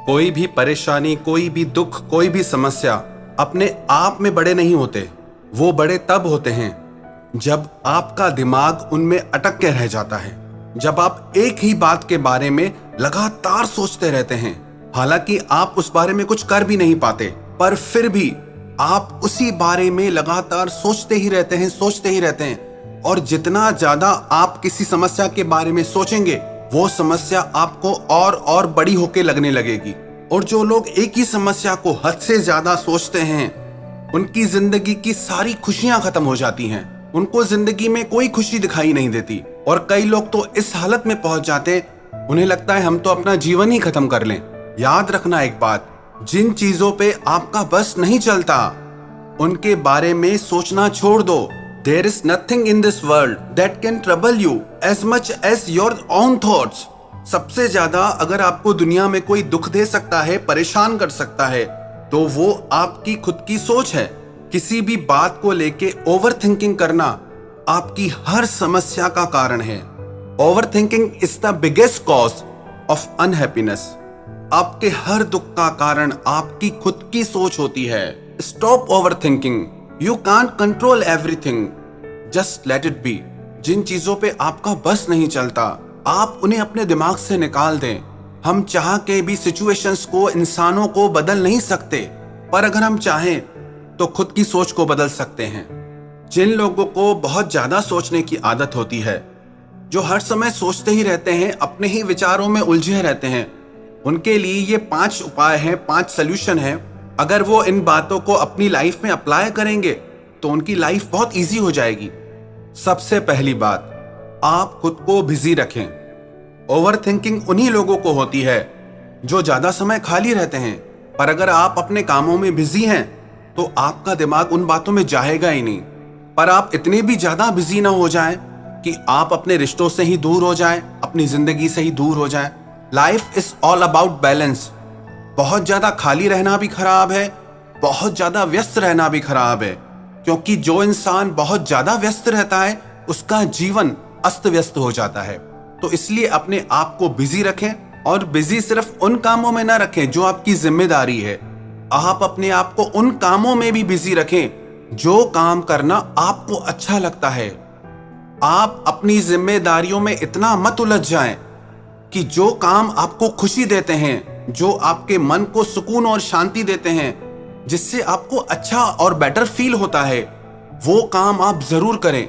कोई भी परेशानी, कोई भी दुख, कोई भी समस्या अपने आप में बड़े नहीं होते। वो बड़े तब होते हैं जब आपका दिमाग उनमें अटक के रह जाता है, जब आप एक ही बात के बारे में लगातार सोचते रहते हैं। हालांकि आप उस बारे में कुछ कर भी नहीं पाते, पर फिर भी आप उसी बारे में लगातार सोचते ही रहते हैं, सोचते ही रहते हैं। और जितना ज्यादा आप किसी समस्या के बारे में सोचेंगे, वो समस्या आपको और बड़ी होके लगने लगेगी। और जो लोग एक ही समस्या को हद से ज्यादा सोचते हैं, उनकी जिंदगी की सारी खुशियां खत्म हो जाती हैं। उनको जिंदगी में कोई खुशी दिखाई नहीं देती। और कई लोग तो इस हालत में पहुंच जाते, उन्हें लगता है हम तो अपना जीवन ही खत्म कर लें। याद रखना एक बात, जिन चीजों पे आपका बस नहीं चलता, उनके बारे में सोचना छोड़ दो। There is nothing in this world that can trouble you as much as your own thoughts. सबसे ज्यादा अगर आपको दुनिया में कोई दुख दे सकता है, परेशान कर सकता है, तो वो आपकी खुद की सोच है। किसी भी बात को लेके ओवर थिंकिंग करना आपकी हर समस्या का कारण है। Over thinking is the biggest cause of unhappiness. आपके हर दुख का कारण आपकी खुद की सोच होती है। Stop over thinking. You can't control everything. Just let it be. जिन चीजों पे आपका बस नहीं चलता, आप उन्हें अपने दिमाग से निकाल दें। हम चाह के भी सिचुएशंस को, इंसानों को बदल नहीं सकते, पर अगर हम चाहें तो खुद की सोच को बदल सकते हैं। जिन लोगों को बहुत ज्यादा सोचने की आदत होती है, जो हर समय सोचते ही रहते हैं, अपने ही विचारों में उलझे रहते हैं, उनके लिए ये 5 उपाय हैं, 5 सोल्यूशन हैं। अगर वो इन बातों को अपनी लाइफ में अप्लाई करेंगे तो उनकी लाइफ बहुत इजी हो जाएगी। सबसे पहली बात, आप खुद को बिजी रखें। ओवर थिंकिंग उन्हीं लोगों को होती है जो ज्यादा समय खाली रहते हैं, पर अगर आप अपने कामों में बिजी हैं तो आपका दिमाग उन बातों में जाएगा ही नहीं। पर आप इतने भी ज्यादा बिजी ना हो जाएं कि आप अपने रिश्तों से ही दूर हो जाएं, अपनी जिंदगी से ही दूर हो जाएं। Life is all about balance. बहुत ज्यादा खाली रहना भी खराब है, बहुत ज्यादा व्यस्त रहना भी खराब है, क्योंकि जो इंसान बहुत ज्यादा व्यस्त रहता है उसका जीवन अस्त व्यस्त हो जाता है। तो इसलिए अपने आप को बिजी रखें, और बिजी सिर्फ उन कामों में ना रखें जो आपकी जिम्मेदारी है। आप अपने आप को उन कामों में भी बिजी रखें जो काम करना आपको अच्छा लगता है। आप अपनी जिम्मेदारियों में इतना मत उलझ जाएं कि जो काम आपको खुशी देते हैं, जो आपके मन को सुकून और शांति देते हैं, जिससे आपको अच्छा और बेटर फील होता है, वो काम आप जरूर करें।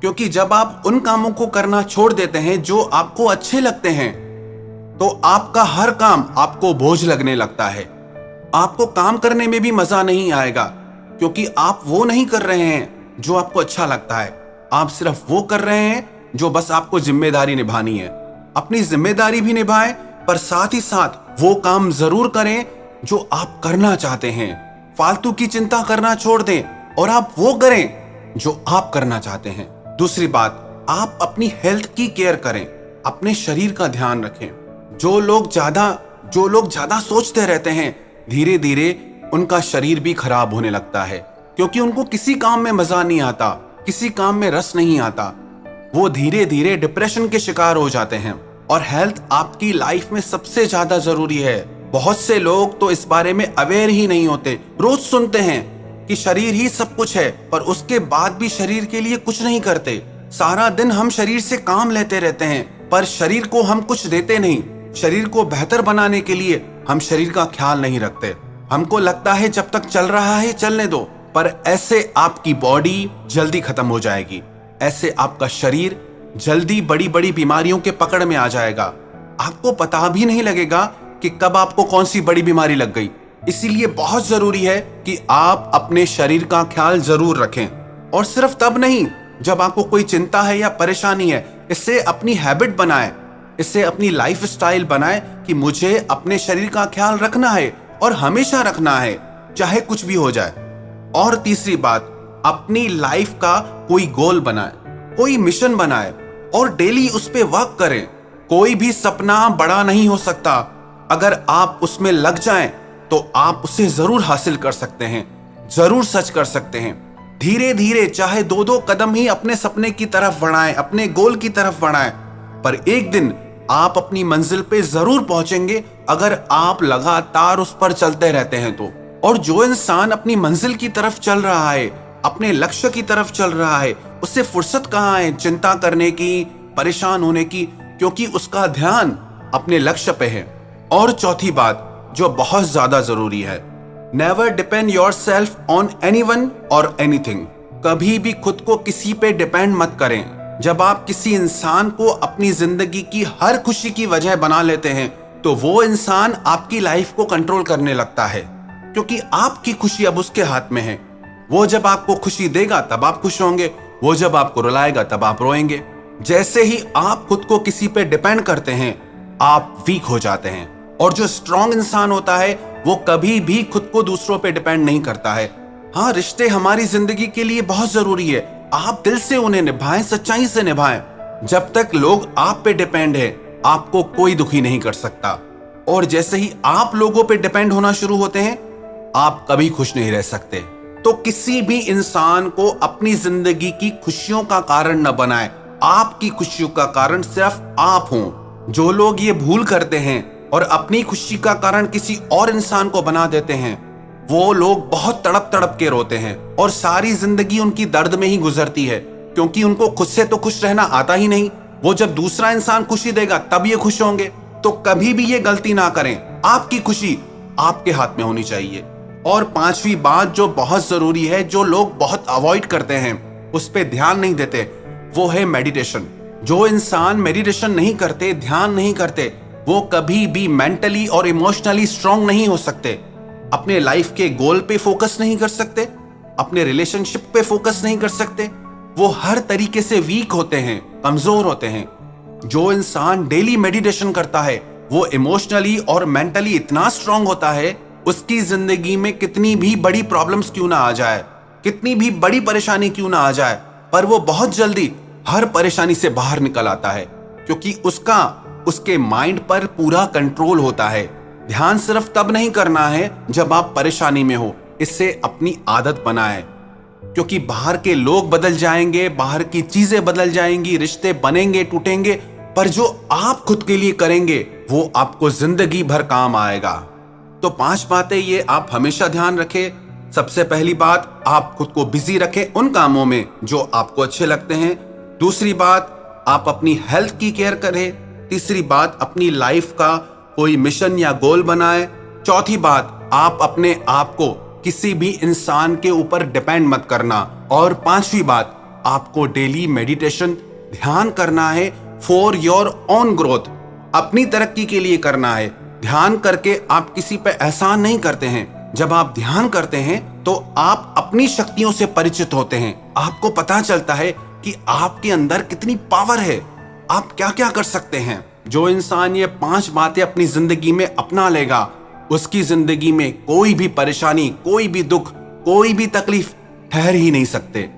क्योंकि जब आप उन कामों को करना छोड़ देते हैं जो आपको अच्छे लगते हैं, तो आपका हर काम आपको बोझ लगने लगता है। आपको काम करने में भी मजा नहीं आएगा, क्योंकि आप वो नहीं कर रहे हैं जो आपको अच्छा लगता है। आप सिर्फ वो कर रहे हैं जो बस आपको जिम्मेदारी निभानी है। अपनी जिम्मेदारी भी निभाएं, पर साथ ही साथ वो काम जरूर करें जो आप करना चाहते हैं। फालतू की चिंता करना छोड़ दें और आप वो करें जो आप करना चाहते हैं। दूसरी बात, आप अपनी हेल्थ की केयर करें, अपने शरीर का ध्यान रखें। जो लोग ज्यादा सोचते रहते हैं, धीरे धीरे उनका शरीर भी खराब होने लगता है, क्योंकि उनको किसी काम में मजा नहीं आता, किसी काम में रस नहीं आता। वो धीरे धीरे डिप्रेशन के शिकार हो जाते हैं। और हेल्थ आपकी लाइफ में सबसे ज्यादा जरूरी है। बहुत से लोग तो इस बारे में अवेयर ही नहीं होते। रोज सुनते हैं कि शरीर ही सब कुछ है, पर उसके बाद भी शरीर के लिए कुछ नहीं करते। सारा दिन हम शरीर से काम लेते रहते हैं, पर शरीर को हम कुछ देते नहीं। शरीर को बेहतर बनाने के लिए हम शरीर का ख्याल नहीं रखते। हमको लगता है जब तक चल रहा है चलने दो, पर ऐसे आपकी बॉडी जल्दी खत्म हो जाएगी। ऐसे आपका शरीर जल्दी बड़ी बड़ी बीमारियों के पकड़ में आ जाएगा। आपको पता भी नहीं लगेगा कि कब आपको कौन सी बड़ी बीमारी लग गई। इसीलिए बहुत जरूरी है कि आप अपने शरीर का ख्याल जरूर रखें, और सिर्फ तब नहीं जब आपको कोई चिंता है या परेशानी है। इससे अपनी हैबिट बनाएं, इससे अपनी लाइफ स्टाइल बनाएं कि मुझे अपने शरीर का ख्याल रखना है और हमेशा रखना है, चाहे कुछ भी हो जाए। और तीसरी बात, अपनी लाइफ का कोई गोल बनाएं, कोई मिशन बनाएं और डेली उस पे वर्क करें। कोई भी सपना बड़ा नहीं हो सकता, अगर आप उसमें लग जाएं तो आप उसे जरूर हासिल कर सकते हैं, जरूर सच कर सकते हैं। धीरे धीरे चाहे 2-2 कदम ही अपने सपने की तरफ बढ़ाएं, अपने गोल की तरफ बढ़ाएं, पर एक दिन आप अपनी मंजिल पे जरूर पहुंचेंगे अगर आप लगातार उस पर चलते रहते हैं तो। और जो इंसान अपनी मंजिल की तरफ चल रहा है, अपने लक्ष्य की तरफ चल रहा है, उससे फुर्सत कहाँ है चिंता करने की, परेशान होने की, क्योंकि उसका ध्यान अपने लक्ष्य पे है। और चौथी बात जो बहुत ज्यादा जरूरी है, never depend yourself on anyone और एनीथिंग। कभी भी खुद को किसी पे डिपेंड मत करें। जब आप किसी इंसान को अपनी जिंदगी की हर खुशी की वजह बना लेते हैं तो वो इंसान आपकी लाइफ को कंट्रोल करने लगता है, क्योंकि आपकी खुशी अब उसके हाथ में है। वो जब आपको खुशी देगा तब आप खुश होंगे, वो जब आपको रुलाएगा तब आप रोएंगे। जैसे ही आप खुद को किसी पे डिपेंड करते हैं आप वीक हो जाते हैं। और जो स्ट्रांग इंसान होता है वो कभी भी खुद को दूसरों पे डिपेंड नहीं करता है। हाँ, रिश्ते हमारी जिंदगी के लिए बहुत जरूरी है, आप दिल से उन्हें निभाएं, सच्चाई से निभाएं। जब तक लोग आप पे डिपेंड है आपको कोई दुखी नहीं कर सकता। और जैसे ही आप लोगों पे डिपेंड होना शुरू होते हैं आप कभी खुश नहीं रह सकते। तो किसी भी इंसान को अपनी जिंदगी की खुशियों का कारण न बनाए। आपकी खुशियों का कारण सिर्फ आप हो। जो लोग ये भूल करते हैं और अपनी खुशी का कारण किसी और इंसान को बना देते हैं वो लोग बहुत तड़प तड़प के रोते हैं और सारी जिंदगी उनकी दर्द में ही गुजरती है, क्योंकि उनको खुद से तो खुश रहना आता ही नहीं। वो जब दूसरा इंसान खुशी देगा तब ये खुश होंगे। तो कभी भी ये गलती ना करें, आपकी खुशी आपके हाथ में होनी चाहिए। और पांचवी बात जो बहुत जरूरी है, जो लोग बहुत अवॉइड करते हैं, उस पर ध्यान नहीं देते, वो है मेडिटेशन। जो इंसान मेडिटेशन नहीं करते, ध्यान नहीं करते, वो कभी भी मेंटली और इमोशनली स्ट्रांग नहीं हो सकते, अपने लाइफ के गोल पे फोकस नहीं कर सकते, अपने रिलेशनशिप पे फोकस नहीं कर सकते। वो हर तरीके से वीक होते हैं, कमजोर होते हैं। जो इंसान डेली मेडिटेशन करता है वो इमोशनली और मेंटली इतना स्ट्रांग होता है, उसकी जिंदगी में कितनी भी बड़ी प्रॉब्लम्स क्यों ना आ जाए, कितनी भी बड़ी परेशानी क्यों ना आ जाए, पर वो बहुत जल्दी हर परेशानी से बाहर निकल आता है, क्योंकि उसके माइंड पर पूरा कंट्रोल होता है। ध्यान सिर्फ तब नहीं करना है जब आप परेशानी में हो, इससे अपनी आदत बनाएं, क्योंकि बाहर के लोग बदल जाएंगे, बाहर की चीजें बदल जाएंगी, रिश्ते बनेंगे, टूटेंगे, पर जो आप खुद के लिए करेंगे वो आपको जिंदगी भर काम आएगा। तो 5 बातें ये आप हमेशा ध्यान रखें। सबसे पहली बात, आप खुद को बिजी रखें उन कामों में जो आपको अच्छे लगते हैं। दूसरी बात, आप अपनी हेल्थ की केयर करें। तीसरी बात, अपनी लाइफ का कोई मिशन या गोल बनाएं। चौथी बात, आप अपने आप को किसी भी इंसान के ऊपर डिपेंड मत करना। और पांचवी बात, आपको डेली मेडिटेशन ध्यान करना है फॉर योर ओन ग्रोथ, अपनी तरक्की के लिए करना है। ध्यान करके आप किसी पे एहसान नहीं करते हैं। जब आप ध्यान करते हैं तो आप अपनी शक्तियों से परिचित होते हैं। आपको पता चलता है कि आपके अंदर कितनी पावर है, आप क्या क्या कर सकते हैं। जो इंसान ये 5 बातें अपनी जिंदगी में अपना लेगा उसकी जिंदगी में कोई भी परेशानी, कोई भी दुख, कोई भी तकलीफ ठहर ही नहीं सकते।